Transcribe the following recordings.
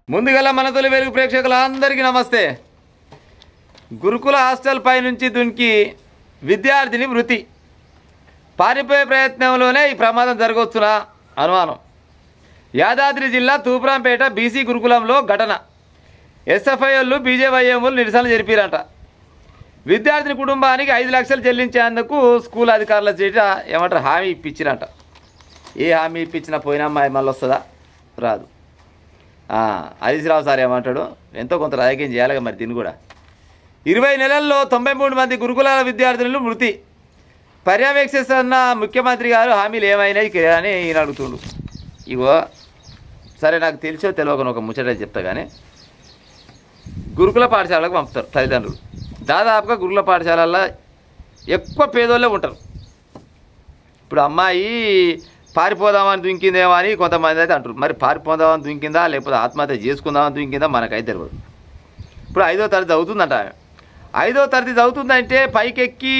ముందుగల మన తొలి వెలుగు ప్రేక్షకులందరికీ నమస్తే. గురుకుల హాస్టల్ పై నుంచి దునికి విద్యార్థిని మృతి. పారిపోయే ప్రయత్నంలోనే ఈ ప్రమాదం జరగవచ్చున అనుమానం. యాదాద్రి జిల్లా తూప్రాంపేట బీసీ గురుకులంలో ఘటన. ఎస్ఎఫ్ఐలు బీజేవైఎంలు నిరసన జరిపారంట. విద్యార్థిని కుటుంబానికి 5 లక్షలు చెల్లించేందుకు స్కూల్ అధికారుల చేత ఏమంటారు హామీ ఇప్పించారంట. ఏ హామీ ఇప్పించినా పోయినా అమ్మాయి మళ్ళీ వస్తుందా? రాదు. హరీష్ రావు సార్ ఏమంటాడు, ఎంతో కొంత రాజకీయం చేయాలిగా మరి. దీన్ని కూడా 20 నెలల్లో 93 మంది గురుకులాల విద్యార్థులు మృతి. పర్యవేక్షిస్తున్న ముఖ్యమంత్రి గారు హామీలు ఏమైనాయి అని ఈయన అడుగుతుండు. ఇగో సరే, నాకు తెలిసో తెలియకను ఒక ముచ్చట చెప్తా. కానీ గురుకుల పాఠశాలకు పంపుతారు తల్లిదండ్రులు. దాదాపుగా గురుకుల పాఠశాలల్లో ఎక్కువ పేదోళ్ళే ఉంటారు. ఇప్పుడు అమ్మాయి పారిపోదామని దుంకిందేమో అని కొంతమంది అయితే అంటారు. మరి పారిపోదామని దుంకిందా లేకపోతే ఆత్మహత్య చేసుకుందామని దుంకిందా మనకైతే తెలియదు. ఇప్పుడు 5వ తరగతి చదువుతుందంట. 5వ తరగతి చదువుతుందంటే పైకెక్కి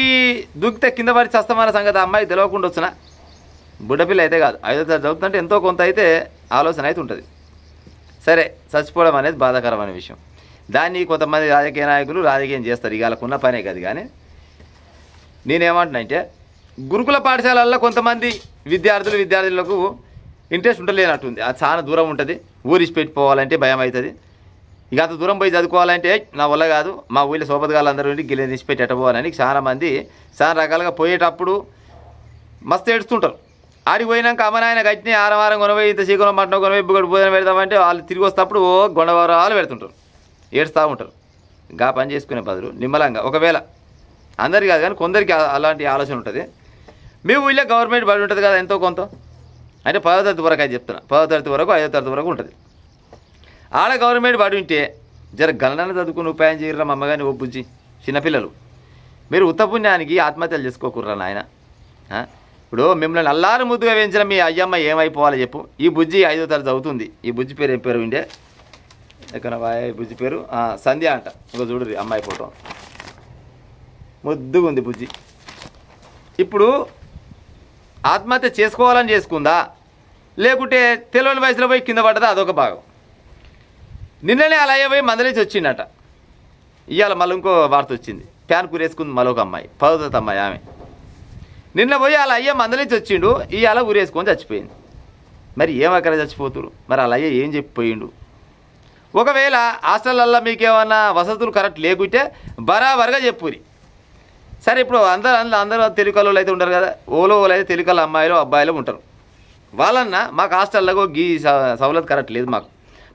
దుక్కితే కింద పడి చస్తామన్న సంగతి అమ్మాయి తెలియకుండా వచ్చిన బుడ్డపిల్ల అయితే కాదు. 5వ తరగతి చదువుతుందంటే ఎంతో కొంత అయితే ఆలోచన అయితే ఉంటుంది. సరే, చచ్చిపోవడం అనేది బాధాకరమైన విషయం. దాన్ని కొంతమంది రాజకీయ నాయకులు రాజకీయం చేస్తారు. ఇక వాళ్ళకున్న పనే కాదు. కానీ నేనేమంటున్నా అంటే, గురుకుల పాఠశాలల్లో కొంతమంది విద్యార్థులకు ఇంట్రెస్ట్ ఉండలేనట్టుంది. అది చాలా దూరం ఉంటుంది. ఊరిసి పెట్టిపోవాలంటే భయం అవుతుంది. ఇక అంత దూరం పోయి చదువుకోవాలంటే నా వల్ల కాదు, మా ఊళ్ళో సోపతగాళ్ళందరూ ఉండి గిల్లె తీసి పెట్టి ఎట్టపోవాలని చాలామంది చాలా రకాలుగా పోయేటప్పుడు మస్తు ఏడుస్తుంటారు. ఆడికి పోయినాక అమ్మనాయన గట్టిని ఆరవారం కొనపోయి ఇంత చీకరం మటన కొనపోయి బుగడు భోజనం పెడతామంటే వాళ్ళు తిరిగి వస్తేప్పుడు గొడవరాలు పెడుతుంటారు, ఏడుస్తూ ఉంటారు. గా పని చేసుకునే బదులు నిమ్మలంగా, ఒకవేళ అందరికీ కాదు కానీ కొందరికి అలాంటి ఆలోచన ఉంటుంది. మీ ఊళ్ళో గవర్నమెంట్ బడి ఉంటుంది కదా ఎంతో కొంత, అంటే 10వ తరగతి వరకు అది చెప్తున్నా. 10వ తరగతి వరకు 5వ తరగతి వరకు ఉంటుంది. ఆడ గవర్నమెంట్ బడి ఉంటే జర గణన చదువుకుని ఉపాయం చేయరా మా అమ్మగారిని ఓ బుజ్జి. చిన్నపిల్లలు మీరు ఉత్తపుణ్యానికి ఆత్మహత్యలు చేసుకోకుర్రా నాయన. ఇప్పుడు మిమ్మల్ని అల్లారు ముద్దుగా వేయించిన మీ అయ్యమ్మ ఏమైపోవాలో చెప్పు. ఈ బుజ్జి 5వ తరగతి చదువుతుంది. ఈ బుజ్జి పేరు ఏం పేరు ఉండే ఎక్కడ బుజ్జి పేరు సంధ్య అంట. ఇంకో చూడరు అమ్మాయి ఫోటో, ముద్దుగా ఉంది బుజ్జి. ఇప్పుడు ఆత్మహత్య చేసుకోవాలని చేసుకుందా లేకుంటే తెలియని వయసులో పోయి కింద పడ్డదా అదొక భాగం. నిన్ననే అలా పోయి మందలేసి వచ్చిందట. ఇవాళ మళ్ళీ ఇంకో వార్త వచ్చింది. ప్యాన్ కూరేసుకుంది మరొక అమ్మాయి, 10వ తరగతి అమ్మాయి. ఆమె నిన్న పోయి అలా అయ్య మందలేసి వచ్చిండు, ఇవాళ ఊరేసుకొని చచ్చిపోయింది. మరి ఏమక్కడ చచ్చిపోతురు? మరి అలా అయ్య ఏం చెప్పిపోయిండు? ఒకవేళ హాస్టళ్ళల్లో మీకేమన్నా వసతులు కరెక్ట్ లేకుంటే బరాబర్గా చెప్పురి. సరే, ఇప్పుడు అందరూ తెలుగులో అయితే ఉంటారు కదా, ఓలో అయితే తెలుగుల అమ్మాయిలు అబ్బాయిలు ఉంటారు. వాళ్ళన్నా మాకు హాస్టల్లో గీ సవలతు కరెక్ట్ లేదు,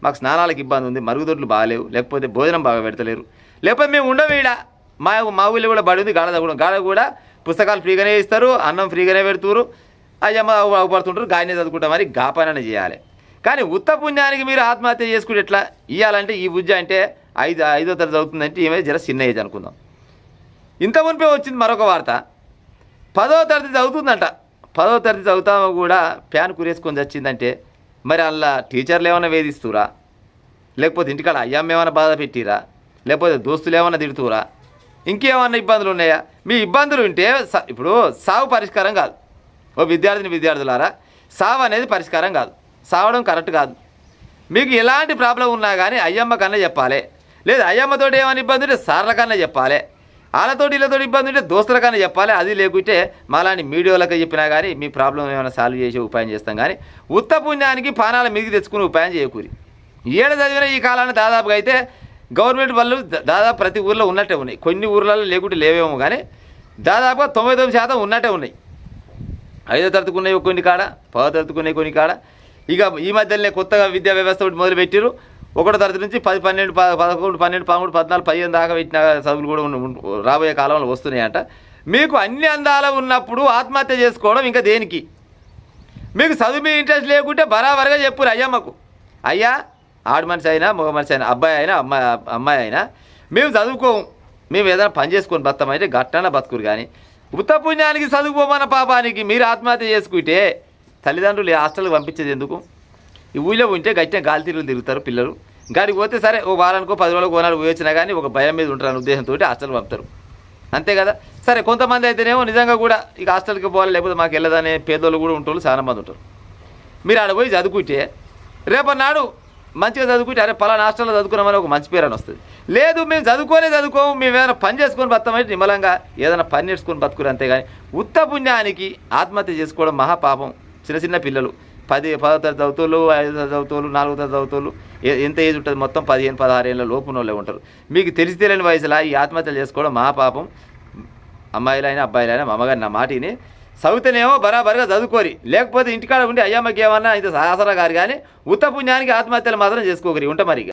మాకు స్నానాలకు ఇబ్బంది ఉంది, మరుగుదొడ్లు బాగాలేవు, లేకపోతే భోజనం బాగా పెడతలేరు, లేకపోతే మేము ఉండవు ఈడ. మా ఊళ్ళో కూడా బడి ఉంది, గాడ కూడా పుస్తకాలు ఫ్రీగానే ఇస్తారు, అన్నం ఫ్రీగానే పెడుతురు, అయ్యమ్మ అవపడుతుంటారు, గాయనే చదువుకుంటాం. మరి గాపననే చేయాలి. కానీ ఉత్త పుణ్యానికి మీరు ఆత్మహత్య చేసుకుంటే ఎట్లా? ఇవ్వాలంటే ఈ బుజ్జ అంటే 5వ తరగతి చదువుతుందంటే ఈమె జర చిన్న ఏజ్ అనుకుందాం. ఇంత మునిపే వచ్చింది మరొక వార్త. 10వ తరగతి చదువుతుందంట. 10వ తరగతి చదువుతామో కూడా ప్యాన్ కురేసుకొని వచ్చిందంటే మరి అలా టీచర్లు ఏమైనా వేధిస్తురా, లేకపోతే ఇంటికాడ అయ్యమ్మ ఏమైనా బాధ పెట్టిరా, లేకపోతే దోస్తులు ఏమైనా తిడుతురా, ఇంకేమన్నా ఇబ్బందులు ఉన్నాయా? మీ ఇబ్బందులు ఉంటే ఇప్పుడు సావు పరిష్కారం కాదు. ఓ విద్యార్థులారా, సావు అనేది పరిష్కారం కాదు, సావడం కరెక్ట్ కాదు. మీకు ఎలాంటి ప్రాబ్లం ఉన్నా కానీ అయ్యమ్మ కన్నా చెప్పాలి, లేదా అయ్యమ్మతోటి ఏమైనా ఇబ్బంది ఉంటే సార్ల కన్నా చెప్పాలి, వాళ్ళతోటి వీళ్ళతోటి ఇబ్బంది ఉంటే దోస్తుల కన్నా చెప్పాలి. అది లేకుంటే మాలాంటి మీడియాలకు చెప్పినా కానీ మీ ప్రాబ్లం ఏమైనా సాల్వ్ చేసే ఉపాయం చేస్తాం. కానీ ఉత్త పుణ్యానికి పానాల మీదకి తెచ్చుకుని ఉపాయం చేయకూరి. ఏడు చదివిన ఈ కాలాన్ని దాదాపుగా అయితే గవర్నమెంట్ వాళ్ళు దాదాపు ప్రతి ఊర్లో ఉన్నట్టే ఉన్నాయి. కొన్ని ఊర్లలో లేకుంటే లేవేమో కానీ దాదాపుగా 99% ఉన్నట్టే ఉన్నాయి. 5వ తరగతికి ఉన్నాయి కొన్ని కాడ, 10వ తరగతికి ఉన్నాయి కొన్ని కాడ. ఇక ఈ మధ్యలోనే కొత్తగా విద్యా వ్యవస్థ ఒకటి మొదలుపెట్టారు. 1వ తరగతి నుంచి 10, 12, 11, 12, 13, 14, 15 దాకా పెట్టిన చదువులు కూడా రాబోయే కాలంలో వస్తున్నాయంట. మీకు అన్ని అందాలు ఉన్నప్పుడు ఆత్మహత్య చేసుకోవడం ఇంకా దేనికి? మీకు చదువు మీద ఇంట్రెస్ట్ లేకుంటే బరాబర్గా చెప్పురు అయ్యమ్మకు. అయ్యా, ఆడు మనిషి అయినా మగ మనిషి అయినా, అబ్బాయి అయినా అమ్మాయి అయినా, మేము చదువుకోము, మేము ఏదైనా పని చేసుకొని బతామంటే గట్టన బతుకురు. కానీ ఉత్త పుణ్యానికి చదువుకోమన్న పాపానికి మీరు ఆత్మహత్య చేసుకుంటే తల్లిదండ్రులు హాస్టల్కి పంపించేది ఎందుకు? ఈ ఊళ్ళో ఉంటే గట్టిన గాలి తిరుగుతారు పిల్లలు. గాడికి పోతే సరే ఓ వారానికో 10 రోజులకు ఓనాడు పోయొచ్చినా కానీ ఒక భయం మీద ఉంటారని ఉద్దేశంతో హాస్టల్కి పంపుతారు, అంతే కదా. సరే, కొంతమంది అయితేనేమో నిజంగా కూడా ఇక హాస్టల్కి పోవాలి లేకపోతే మాకు వెళ్ళదనే పేదోళ్ళు కూడా ఉంటారు, చాలా మంది ఉంటారు. మీరు ఆడ పోయి చదువుకుంటే రేపన్నాడు మంచిగా చదువుకుంటే అరే పలానా హాస్టల్లో చదువుకున్నామని ఒక మంచి పేరు అని వస్తుంది. లేదు మేము చదువుకోము, మేము ఏదైనా పని చేసుకొని బతామంటే నిమ్మలంగా ఏదైనా పని నేర్చుకొని బతుకురు అంతేగాని ఉత్త పుణ్యానికి ఆత్మహత్య చేసుకోవడం మహాపాపం. చిన్న చిన్న పిల్లలు 10వ తరగతి చదువుతోళ్ళు, 5వ తరగతి చదువుతోళ్ళు, 4వ తరగతి చదువుతోళ్ళు, ఎంత ఏజ్ ఉంటుంది మొత్తం 15-16 ఏళ్ళ లోపున వాళ్ళే ఉంటారు. మీకు తెలిసి తెలియని వయసులో ఈ ఆత్మహత్యలు చేసుకోవడం మహాపాపం. అమ్మాయిలైనా అబ్బాయిలైనా మా అమ్మగారి నా మాటిని చదువుతేనేమో బరాబరుగా చదువుకోరి, లేకపోతే ఇంటికాడ ఉండి అయ్యమ్మకి ఏమన్నా ఇంత సహసరా గారు కానీ ఉత్త పుణ్యానికి ఆత్మహత్యలు మాత్రం చేసుకోకరి. ఉంటా మరి.